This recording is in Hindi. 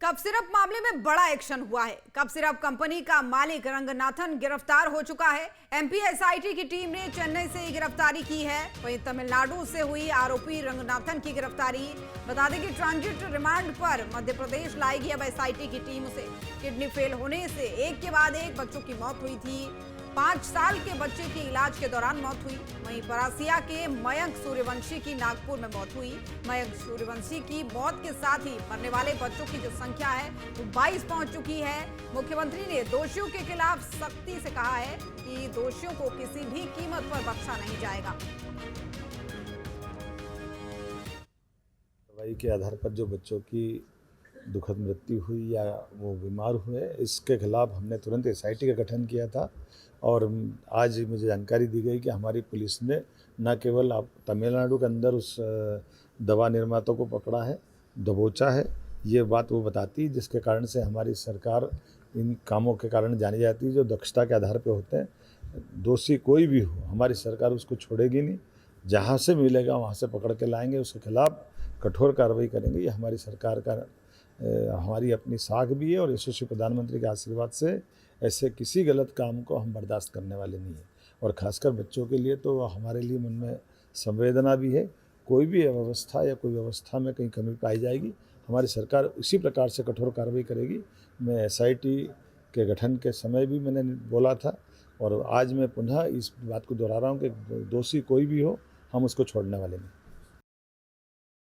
कप सिरप मामले में बड़ा एक्शन हुआ है। कप सिरप कंपनी का मालिक रंगनाथन गिरफ्तार हो चुका है। एमपी एसआईटी की टीम ने चेन्नई से गिरफ्तारी की है। वहीं तमिलनाडु से हुई आरोपी रंगनाथन की गिरफ्तारी। बता दें कि ट्रांजिट रिमांड पर मध्य प्रदेश लाएगी अब एसआईटी की टीम उसे। किडनी फेल होने से एक के बाद एक बच्चों की मौत हुई थी। 5 साल के बच्चे की इलाज के दौरान मौत हुई। वहीं परासिया के मयंक सूर्यवंशी की नागपुर में मौत हुई। मयंक सूर्यवंशी की मौत के साथ ही मरने वाले बच्चों की जो संख्या है वो 22 पहुंच चुकी है। मुख्यमंत्री ने दोषियों के खिलाफ सख्ती से कहा है कि दोषियों को किसी भी कीमत पर बख्शा नहीं जाएगा। दवाई के आधार पर जो बच्चों की दुखद मृत्यु हुई या वो बीमार हुए, इसके खिलाफ हमने तुरंत एसआईटी का गठन किया था। और आज मुझे जानकारी दी गई कि हमारी पुलिस ने न केवल तमिलनाडु के अंदर उस दवा निर्माता को पकड़ा है, दबोचा है। ये बात वो बताती है जिसके कारण से हमारी सरकार इन कामों के कारण जानी जाती है, जो दक्षता के आधार पर होते हैं। दोषी कोई भी हो, हमारी सरकार उसको छोड़ेगी नहीं। जहाँ से मिलेगा वहाँ से पकड़ के लाएंगे, उसके खिलाफ कठोर कार्रवाई करेंगे। ये हमारी सरकार का हमारी अपनी साख भी है और यशस्वी प्रधानमंत्री के आशीर्वाद से ऐसे किसी गलत काम को हम बर्दाश्त करने वाले नहीं हैं। और ख़ासकर बच्चों के लिए तो हमारे लिए मन में संवेदना भी है। कोई भी अव्यवस्था या कोई व्यवस्था में कहीं कमी पाई जाएगी, हमारी सरकार उसी प्रकार से कठोर कार्रवाई करेगी। मैं एसआईटी के गठन के समय भी मैंने बोला था और आज मैं पुनः इस बात को दोहरा रहा हूँ कि दोषी कोई भी हो, हम उसको छोड़ने वाले नहीं।